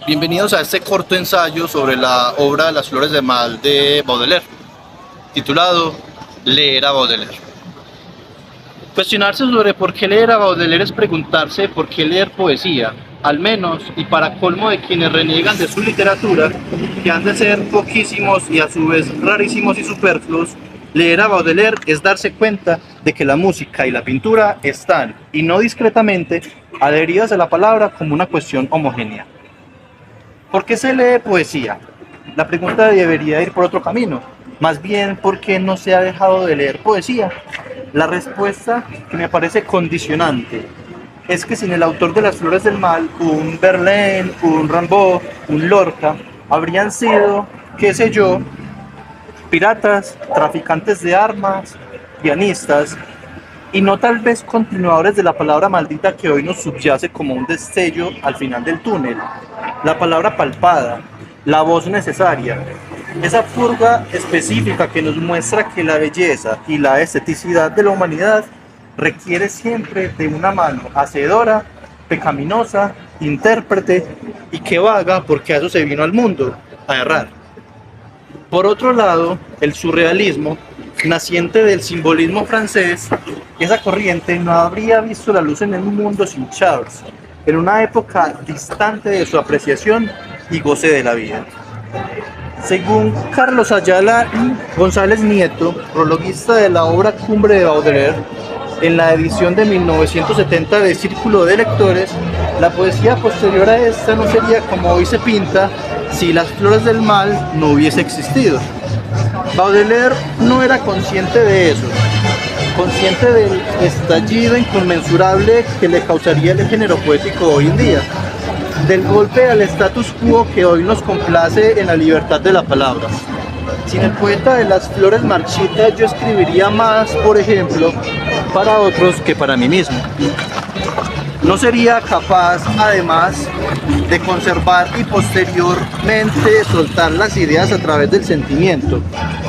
Bienvenidos a este corto ensayo sobre la obra Las flores de mal de Baudelaire, titulado Leer a Baudelaire. Cuestionarse sobre por qué leer a Baudelaire es preguntarse por qué leer poesía, al menos, y para colmo de quienes reniegan de su literatura, que han de ser poquísimos y a su vez rarísimos y superfluos. Leer a Baudelaire es darse cuenta de que la música y la pintura están, y no discretamente, adheridas a la palabra como una cuestión homogénea. ¿Por qué se lee poesía? La pregunta debería ir por otro camino. Más bien, ¿por qué no se ha dejado de leer poesía? La respuesta, que me parece condicionante, es que sin el autor de Las flores del mal, un Verlaine, un Rimbaud, un Lorca, habrían sido, qué sé yo, piratas, traficantes de armas, pianistas, y no tal vez continuadores de la palabra maldita que hoy nos subyace como un destello al final del túnel. La palabra palpada, la voz necesaria, esa purga específica que nos muestra que la belleza y la esteticidad de la humanidad requiere siempre de una mano hacedora, pecaminosa, intérprete y que vaga porque a eso se vino al mundo, a errar. Por otro lado, el surrealismo, naciente del simbolismo francés, esa corriente no habría visto la luz en el mundo sin Charles, en una época distante de su apreciación y goce de la vida. Según Carlos Ayala González Nieto, prologuista de la obra Cumbre de Baudelaire, en la edición de 1970 de Círculo de Lectores, la poesía posterior a esta no sería como hoy se pinta si Las flores del mal no hubiese existido. Baudelaire no era consciente de eso, consciente del estallido inconmensurable que le causaría el género poético hoy en día, del golpe al status quo que hoy nos complace en la libertad de la palabra. Sin el poeta de Las flores marchitas yo escribiría más, por ejemplo, para otros que para mí mismo. No sería capaz, además, de conservar y posteriormente soltar las ideas a través del sentimiento,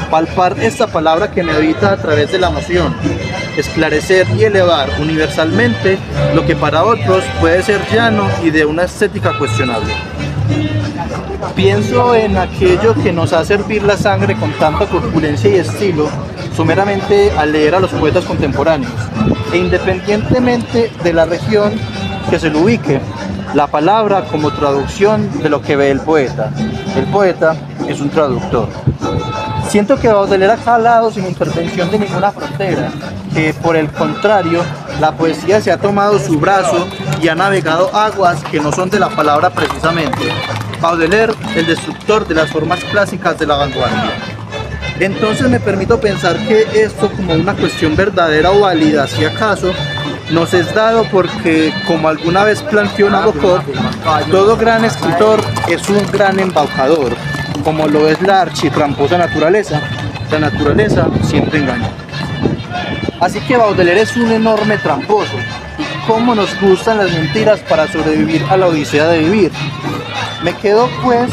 palpar esta palabra que me habita a través de la emoción, esclarecer y elevar universalmente lo que para otros puede ser llano y de una estética cuestionable. Pienso en aquello que nos hace hervir la sangre con tanta corpulencia y estilo, someramente al leer a los poetas contemporáneos, e independientemente de la región que se lo ubique, la palabra como traducción de lo que ve el poeta. El poeta es un traductor. Siento que Baudelaire ha calado sin intervención de ninguna frontera, que por el contrario, la poesía se ha tomado su brazo y ha navegado aguas que no son de la palabra precisamente. Baudelaire, el destructor de las formas clásicas de la vanguardia. Entonces me permito pensar que esto, como una cuestión verdadera o válida, si acaso, nos es dado porque, como alguna vez planteó Nabokov, todo gran escritor es un gran embaucador, como lo es la architramposa naturaleza. La naturaleza siempre engaña. Así que Baudelaire es un enorme tramposo. Y cómo nos gustan las mentiras para sobrevivir a la odisea de vivir. Me quedo pues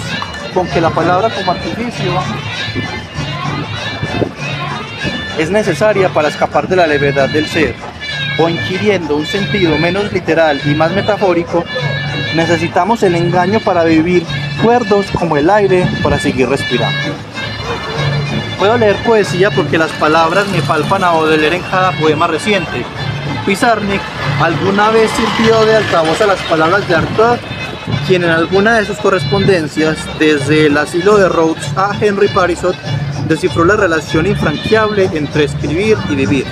con que la palabra como artificio es necesaria para escapar de la levedad del ser, o inquiriendo un sentido menos literal y más metafórico, necesitamos el engaño para vivir cuerdos como el aire para seguir respirando. Puedo leer poesía porque las palabras me palpan a Baudelaire en cada poema reciente. Pizarnik alguna vez sirvió de altavoz a las palabras de Artaud, quien en alguna de sus correspondencias, desde el asilo de Rhodes a Henry Parisot, descifró la relación infranqueable entre escribir y vivir.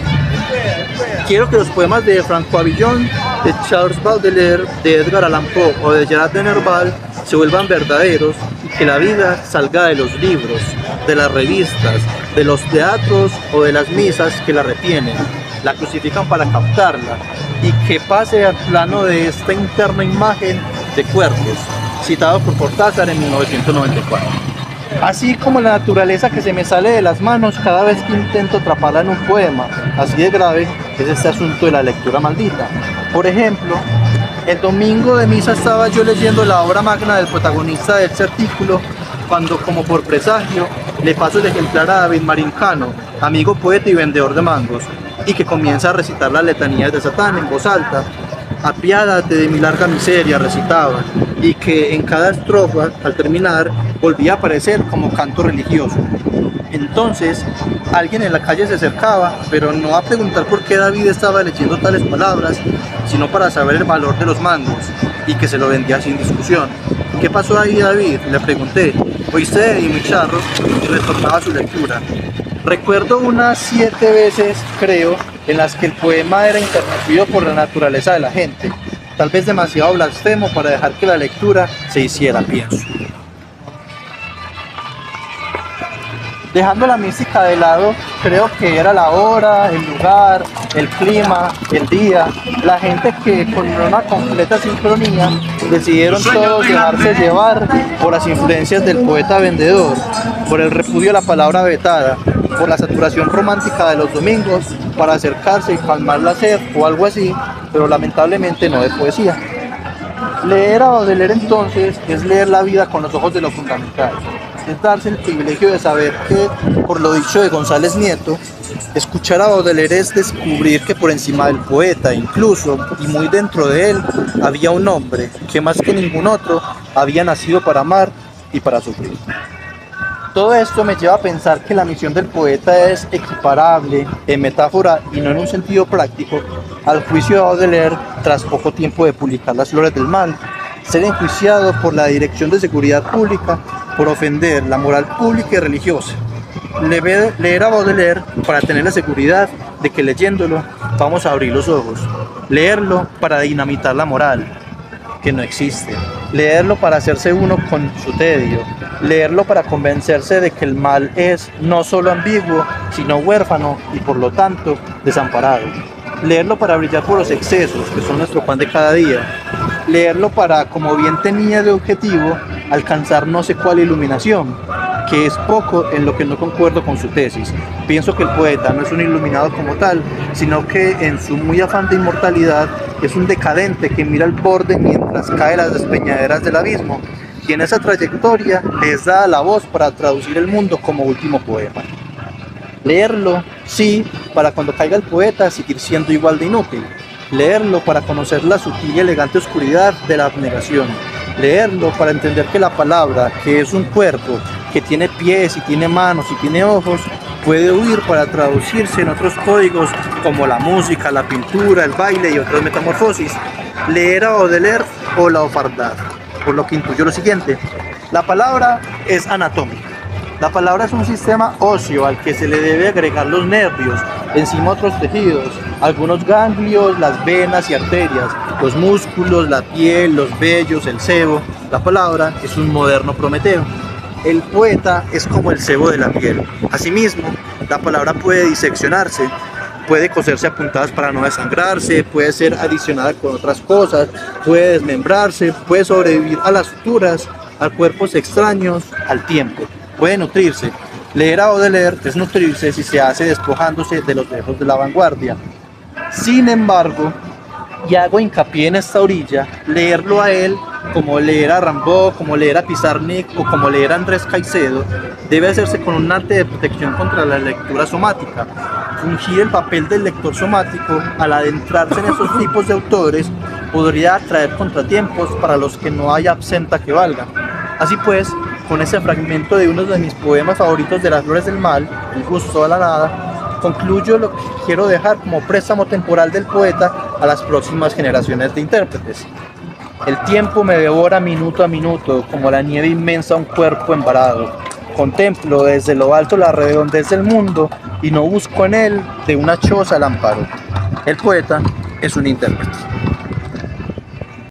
Quiero que los poemas de François Villon, de Charles Baudelaire, de Edgar Allan Poe o de Gerard de Nerval se vuelvan verdaderos y que la vida salga de los libros, de las revistas, de los teatros o de las misas que la retienen, la crucifican para captarla y que pase al plano de esta interna imagen de cuerpos, citado por Cortázar en 1994. Así como la naturaleza que se me sale de las manos cada vez que intento atraparla en un poema, así de grave es este asunto de la lectura maldita. Por ejemplo, el domingo de misa estaba yo leyendo la obra magna del protagonista de este artículo, cuando, como por presagio, le paso el ejemplar a David Marín Cano, amigo poeta y vendedor de mangos, y que comienza a recitar las letanías de Satán en voz alta, apiádate de mi larga miseria, recitaba, y que en cada estrofa, al terminar, volvía a aparecer como canto religioso. Entonces, alguien en la calle se acercaba, pero no a preguntar por qué David estaba leyendo tales palabras, sino para saber el valor de los mangos, y que se lo vendía sin discusión. ¿Qué pasó ahí, David?, le pregunté. Oíste, y muy charro, y retornaba su lectura. Recuerdo unas 7 veces, creo, en las que el poema era interrumpido por la naturaleza de la gente, tal vez demasiado blasfemo para dejar que la lectura se hiciera, pienso. Dejando la mística de lado, creo que era la hora, el lugar, el clima, el día, la gente que con una completa sincronía decidieron todos dejarse llevar por las influencias del poeta vendedor, por el repudio a la palabra vetada, por la saturación romántica de los domingos, para acercarse y calmar la sed o algo así, pero lamentablemente no de poesía. Leer a Baudelaire entonces es leer la vida con los ojos de lo fundamental. Es darse el privilegio de saber que, por lo dicho de González Nieto, escuchar a Baudelaire es descubrir que por encima del poeta, incluso, y muy dentro de él, había un hombre que más que ningún otro había nacido para amar y para sufrir. Todo esto me lleva a pensar que la misión del poeta es equiparable, en metáfora y no en un sentido práctico, al juicio de Baudelaire tras poco tiempo de publicar Las Flores del Mal, ser enjuiciado por la Dirección de Seguridad Pública por ofender la moral pública y religiosa. Leer a Baudelaire para tener la seguridad de que leyéndolo vamos a abrir los ojos. Leerlo para dinamitar la moral, que no existe. Leerlo para hacerse uno con su tedio. Leerlo para convencerse de que el mal es no solo ambiguo, sino huérfano y por lo tanto desamparado. Leerlo para brillar por los excesos, que son nuestro pan de cada día. Leerlo para, como bien tenía de objetivo, alcanzar no sé cuál iluminación, que es poco en lo que no concuerdo con su tesis. Pienso que el poeta no es un iluminado como tal, sino que en su muy afán de inmortalidad es un decadente que mira al borde mientras cae las despeñaderas del abismo, y en esa trayectoria les da la voz para traducir el mundo como último poema. Leerlo, sí, para cuando caiga el poeta seguir siendo igual de inútil. Leerlo para conocer la sutil y elegante oscuridad de la abnegación. Leerlo para entender que la palabra, que es un cuerpo, que tiene pies y tiene manos y tiene ojos, puede huir para traducirse en otros códigos como la música, la pintura, el baile y otras metamorfosis. Leer a Baudelaire o la ofardad, por lo que intuyo lo siguiente: la palabra es anatómica. La palabra es un sistema óseo al que se le debe agregar los nervios, encima otros tejidos, algunos ganglios, las venas y arterias, los músculos, la piel, los vellos, el sebo. La palabra es un moderno Prometeo. El poeta es como el sebo de la piel. Asimismo, la palabra puede diseccionarse, puede coserse a puntadas para no desangrarse, puede ser adicionada con otras cosas, puede desmembrarse, puede sobrevivir a las suturas, a cuerpos extraños, al tiempo. Puede nutrirse. Leer a Baudelaire es nutrirse si se hace despojándose de los lejos de la vanguardia. Sin embargo, y hago hincapié en esta orilla, leerlo a él, como leer a Rimbaud, como leer a Pizarnik o como leer a Andrés Caicedo, debe hacerse con un arte de protección contra la lectura somática. Fungir el papel del lector somático al adentrarse en esos tipos de autores podría traer contratiempos para los que no haya absenta que valga. Así pues, con ese fragmento de uno de mis poemas favoritos de Las Flores del Mal, El gusto de la nada, concluyo lo que quiero dejar como préstamo temporal del poeta a las próximas generaciones de intérpretes. El tiempo me devora minuto a minuto, como la nieve inmensa un cuerpo embarado. Contemplo desde lo alto la redondez del mundo y no busco en él de una choza el amparo. El poeta es un intérprete.